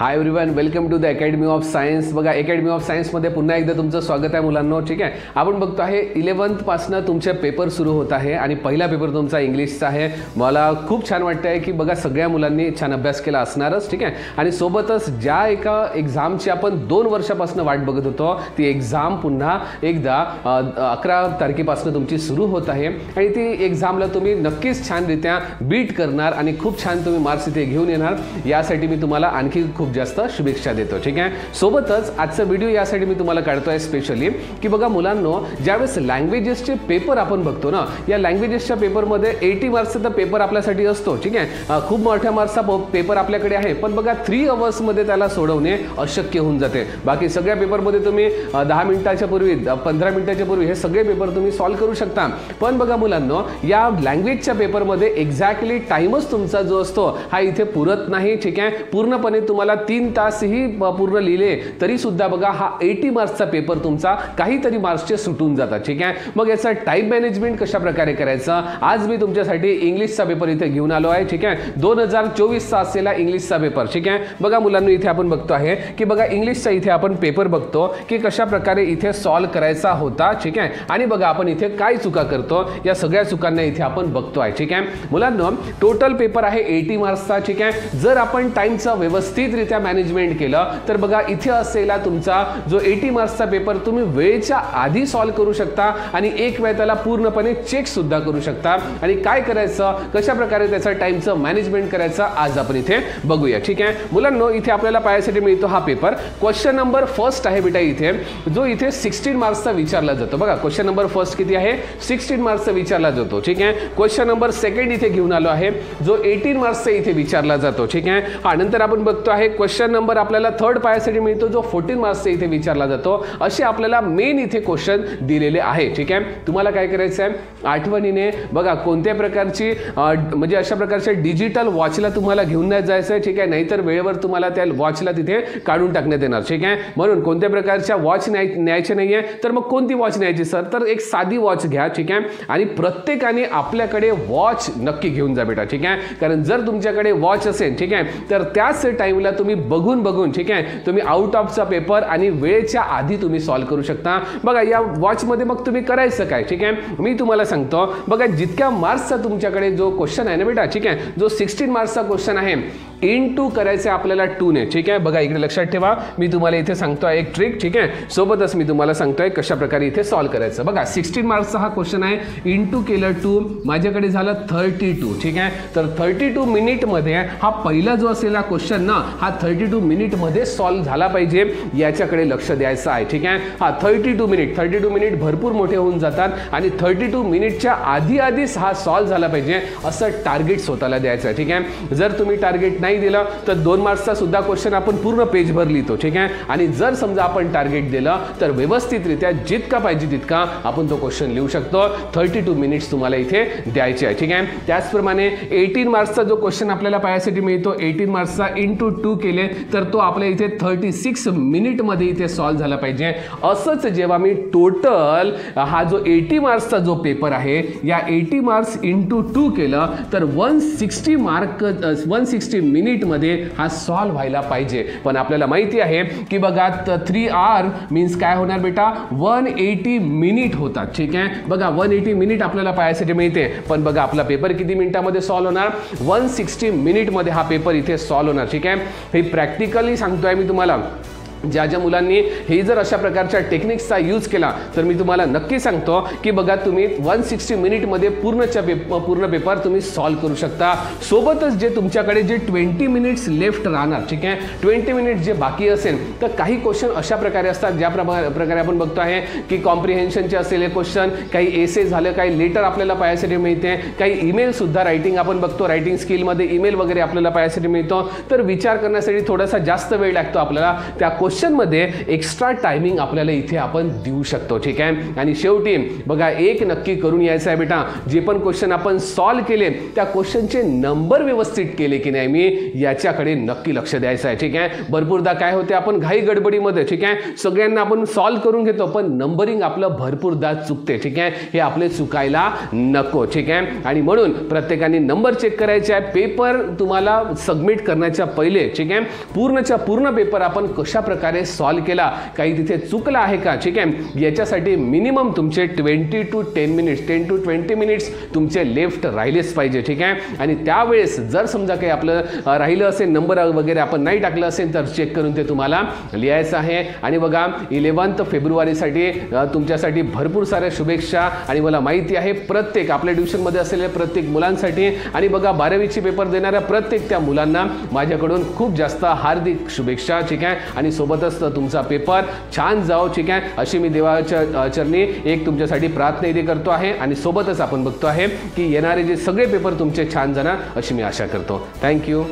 High everyone, welcome to the academy of science. बघा, academy of सायन्समध्ये पुन्हा एकदा तुमचं स्वागत आहे मुलांनो. ठीक आहे, आपण बघतो आहे 11th पासनं तुमचे पेपर सुरू होत आहे आणि पहिला पेपर तुमचा इंग्लिशचा आहे. मला खूप छान वाटतं आहे की बघा सगळ्या मुलांनी छान अभ्यास केला असणारच. ठीक आहे, आणि सोबतच ज्या एका एक्झामची आपण 2 वर्षापासून वाट बघत होतो ती एक्झाम पुन्हा एकदा 11 तारखेपासून तुमची सुरू होत आहे आणि ती एक्झामला तुम्ही नक्कीच छानरित्या बीट करणार आणि खूप छान तुम्ही मार्क्स इथे घेऊन येणार. यासाठी मी तुम्हाला आणखी खूप जास्त शुभेच्छा देतो. ठीक आहे, सोबतच आजचा व्हिडिओ यासाठी मी तुम्हाला काढतोय स्पेशली की बघा मुलांनो, ज्यावेळेस लँग्वेजेसचे पेपर आपण बघतो ना, या लँग्वेजेसच्या पेपरमध्ये 80 मार्क्सचा पेपर आपल्यासाठी असतो. ठीक आहे, खूप मोठ्या मार्क्सचा पेपर आपल्याकडे आहे, पण बघा 3 अवर्समध्ये त्याला सोडवणे अशक्य होऊन जाते. बाकी सगळ्या पेपरमध्ये तुम्ही 10 मिनिटाच्या पूर्वी 15 मिनिटाच्या पूर्वी हे सगळे पेपर तुम्ही सॉल्व्ह करू शकता. पण बघा मुलांनो, या लँग्वेजच्या पेपरमध्ये एक्झॅक्टली टाइमच तुमचा जो असतो हा इथे पुरत नाही. ठीक आहे, पूर्णपणे तुम्हाला 3 तासही पूर्ण लिहिले तरी सुद्धा बघा हा 80 मार्क्सचा पेपर तुमचा काहीतरी मार्क्सचे सुटून जातात. ठीक आहे, मग याचा टाइम मॅनेजमेंट कशा प्रकारे करायचं, आज मी तुमच्यासाठी इंग्लिशचा पेपर इथे घेऊन आलो आहे. ठीक आहे, 2024चा असलेला इंग्लिशचा पेपर. ठीक आहे, बघा मुलांनो, इथे आपण बघतो आहे की बघा इंग्लिशचा इथे आपण पेपर बघतो की कशा प्रकारे इथे सॉल्व्ह करायचा होता. ठीक आहे, आणि बघा आपण इथे काय चुका करतो, या सगळ्या चुकांना इथे आपण बघतो आहे. ठीक आहे मुलांनो, टोटल पेपर आहे 80 मार्क्सचा. ठीक आहे, जर आपण टाइमचा व्यवस्थितरित्या मॅनेजमेंट केलं तर बघा इथे असलेला तुमचा जो 80 मार्क्सचा पेपर तुम्ही वेळेच्या आधी सॉल्व्ह करू शकता आणि एक वेळ त्याला पूर्णपणे चेक सुद्धा करू शकता. आणि काय करायचं, कशा प्रकारे त्याचा टाइमचं मॅनेजमेंट करायचं, आज आपण इथे बघूया. ठीक आहे मुलांनो, इथे आपल्याला पाहायसाठी मिळतो हा पेपर. क्वेश्चन नंबर फर्स्ट आहे बेटा इथे, जो इथे 16 मार्क्सचा विचारला जातो. बघा क्वेश्चन नंबर फर्स्ट किती आहे, 16 मार्क्सचा विचारला जातो. ठीक आहे, क्वेश्चन नंबर सेकंड इथे घेऊन आलो आहे, जो 18 मार्क्सचा इथे विचारला जातो. ठीक आहे, हा नंतर आपण बघतो आहे क्वेश्चन नंबर आपल्याला थर्ड पाहायसाठी मिळतो, जो 14 मार्क्सचा इथे विचारला जातो. असे आपल्याला मेन इथे क्वेश्चन दिलेले आहे. ठीक आहे, तुम्हाला काय करायचं आहे, आठवणीने बघा कोणत्या प्रकारची म्हणजे अशा प्रकारच्या डिजिटल वॉचला तुम्हाला घेऊन नाही जायचं आहे. ठीक आहे, नाहीतर वेळेवर तुम्हाला त्या वॉचला तिथे काढून टाकण्यात येणार. ठीक आहे, म्हणून कोणत्या प्रकारच्या वॉच न्यायचे नाहीये, तर मग कोणती वॉच न्यायची सर, तर एक साधी वॉच घ्या. ठीक आहे, आणि प्रत्येकाने आपल्याकडे वॉच नक्की घेऊन जा बेटा. ठीक आहे, कारण जर तुमच्याकडे वॉच असेल, ठीक आहे, तर त्याच टाइमला तुम्ही बघून ठीक आहे तुम्ही आउट ऑफचा पेपर आणि वेळेच्या आधी तुम्ही सॉल्व्ह करू शकता. बघा या वॉचमध्ये मग तुम्ही करायचं काय, ठीक आहे मी तुम्हाला सांगतो. बघा जितक्या मार्क्सचा तुमच्याकडे जो क्वेश्चन आहे ना बेटा, ठीक आहे, जो 16 मार्क्सचा क्वेश्चन आहे, इंटू करायचं आपल्याला 2 ने. ठीक आहे, बघा इकडे लक्षात ठेवा, मी तुम्हाला इथे सांगतोय एक ट्रिक. ठीक आहे, सोबतच मी तुम्हाला सांगतोय कशा प्रकारे इथे सॉल्व्ह करायचं. बघा 16 मार्क्सचा हा क्वेश्चन आहे, इंटू केलं 2, माझ्याकडे झालं 32. ठीक आहे, तर 32 मिनिटमध्ये हा पहिला जो असलेला क्वेश्चन ना, हा 32 मिनिटमध्ये सॉल्व्ह झाला पाहिजे, याच्याकडे लक्ष द्यायचं आहे. ठीक आहे, हा 32 मिनिट भरपूर मोठे होऊन जातात आणि 32 मिनिटच्या आधीच हा सॉल्व्ह झाला पाहिजे असं टार्गेट स्वतःला द्यायचं आहे. ठीक आहे, जर तुम्ही टार्गेट नाही दिलं तर 2 मार्क्सचा सुद्धा क्वेश्चन आपण पूर्ण पेजभर लिहितो. ठीक आहे, आणि जर समजा आपण टार्गेट दिलं तर व्यवस्थितरित्या जितका पाहिजे तितका आपण तो क्वेश्चन लिहू शकतो. 32 मिनिट्स तुम्हाला इथे द्यायचे आहे. ठीक आहे, त्याचप्रमाणे 18 मार्क्सचा जो क्वेश्चन आपल्याला पाहायसाठी मिळतो, 18 मार्क्सचा इंटू 2 केले तर तो आपल्या इथे 36 मिनिटमध्ये इथे सॉल्व्ह झाला पाहिजे. असंच जेव्हा मी टोटल हा जो 80 मार्क्सचा जो पेपर आहे, या 80 मार्क्स इंटू 2 केलं तर 160 मिनिटमध्ये हा सॉल्व्ह व्हायला पाहिजे. पण आपल्याला माहिती आहे की बघा 3R मीन्स काय होणार बेटा, 180 मिनिट होतात. ठीक आहे, बघा 180 मिनिट आपल्याला पाहायसाठी मिळते, पण बघा आपला पेपर किती मिनिटामध्ये सॉल्व्ह होणार, 160 मिनिटमध्ये हा पेपर इथे सॉल्व्ह होणार. ठीक आहे, हे प्रॅक्टिकली सांगतोय मी तुम्हाला. ज्या मुलांनी हे जर अशा प्रकारच्या टेक्निक्सचा यूज केला तर मी तुम्हाला नक्की सांगतो की बघा तुम्ही 160 मिनिटमध्ये पूर्ण पेपर तुम्ही सॉल्व्ह करू शकता. सोबतच जे तुमच्याकडे जे 20 मिनिट्स लेफ्ट राहणार, ठीक आहे, 20 मिनिट जे बाकी असेल तर काही क्वेश्चन अशा प्रकारे असतात, ज्या प्रकारे आपण बघतो आहे की कॉम्प्रिहेन्शनचे असलेले क्वेश्चन, काही एसे झालं, काही लेटर आपल्याला पाहायसाठी मिळते, काही ईमेल सुद्धा रायटिंग आपण बघतो, रायटिंग स्किलमध्ये ईमेल वगैरे आपल्याला पाहायसाठी मिळतो. तर विचार करण्यासाठी थोडासा जास्त वेळ लागतो आपल्याला त्या क्वेश्चनमध्ये एक्स्ट्रा टायमिंग आपल्याला इथे आपण देऊ शकतो. ठीक आहे. आणि शेवटी बघा एक नक्की करून यायचं आहे बेटा, जे पण क्वेश्चन आपण सॉल्व्ह केले त्या क्वेश्चनचे नंबर व्यवस्थित केले की नाही मी याच्याकडे नक्की लक्ष द्यायचं आहे. ठीक आहे. भरपूरदा काय होते आपण घाई गडबडीमध्ये ठीक आहे सगळ्यांना आपण सॉल्व्ह करून घेतो पण नंबरिंग आपलं भरपूरदा चुकते. ठीक आहे. हे आपले चुकायला नको. ठीक आहे. आणि म्हणून प्रत्येकाने नंबर चेक करायचे आहे. पेपर तुम्हाला सबमिट करण्याच्या पहिले ठीक आहे पूर्णच्या पूर्ण पेपर आपण कशा प्रकारे सॉल्व्ह केला, काही तिथे चुकला आहे का. ठीक आहे. याच्यासाठी मिनिमम तुमचे 20 to 10 मिनिट्स 10 to 20 मिनिट्स तुमचे लेफ्ट राहिलेच पाहिजे. ठीक आहे. आणि त्यावेळेस जर समजा काही आपलं राहिलं असेल नंबर वगैरे आपण नाही टाकलं असेल तर चेक करून ते तुम्हाला लिहायचं आहे. आणि बघा 11 फेब्रुवारीसाठी तुमच्यासाठी भरपूर साऱ्या शुभेच्छा. आणि मला माहिती आहे प्रत्येक आपल्या ट्युशनमध्ये असलेल्या प्रत्येक मुलांसाठी आणि बघा 12वीची पेपर देणाऱ्या प्रत्येक त्या मुलांना माझ्याकडून खूप जास्त हार्दिक शुभेच्छा. ठीक आहे. आणि सोबतच तुमचा पेपर छान जाओ. ठीक आहे. अशी मी देवाच्या चरणी एक तुमच्यासाठी प्रार्थना इथे करतो आहे. आणि सोबतच आपण बघतो आहे की येणारे जे सगळे पेपर तुमचे छान जाणार अशी मी आशा करतो. थँक्यू.